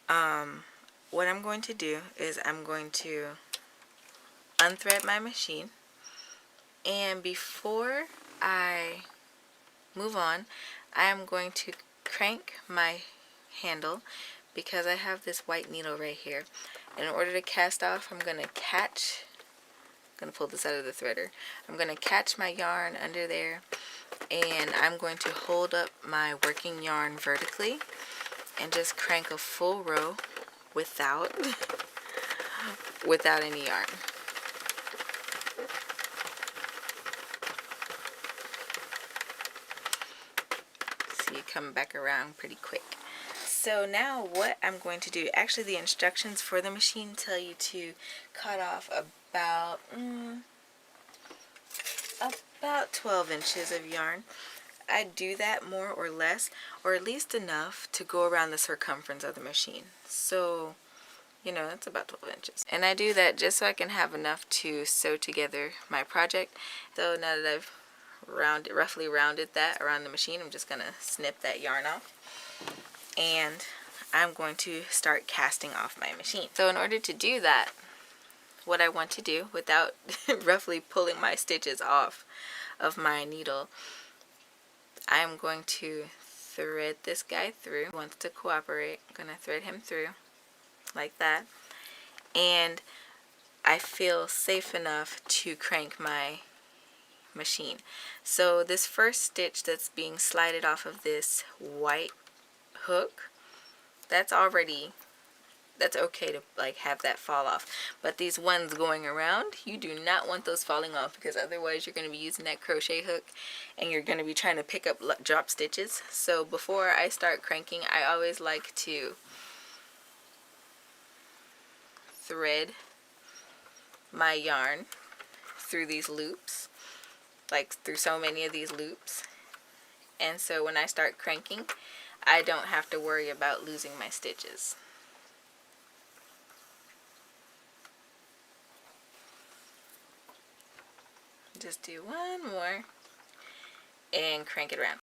what I'm going to do is I'm going to unthread my machine, and before I move on, I am going to crank my handle because I have this white needle right here. And in order to cast off, I'm going to pull this out of the threader. I'm going to catch my yarn under there, and I'm going to hold up my working yarn vertically and just crank a full row without any yarn. See it come back around pretty quick. So now what I'm going to do, actually the instructions for the machine tell you to cut off about 12 inches of yarn. I do that more or less, or at least enough to go around the circumference of the machine. So, you know, it's about 12 inches. And I do that just so I can have enough to sew together my project. So now that I've roughly rounded that around the machine, I'm just going to snip that yarn off. And I'm going to start casting off my machine. So in order to do that, what I want to do without roughly pulling my stitches off of my needle, I'm going to thread this guy through. He wants to cooperate. I'm going to thread him through like that. And I feel safe enough to crank my machine. So this first stitch that's being slided off of this white hook, that's okay to like have that fall off. But these ones going around, you do not want those falling off, because otherwise you're going to be using that crochet hook and you're going to be trying to pick up drop stitches. So before I start cranking, I always like to thread my yarn through these loops, like through so many of these loops. And so when I start cranking, I don't have to worry about losing my stitches. Just do one more and crank it around.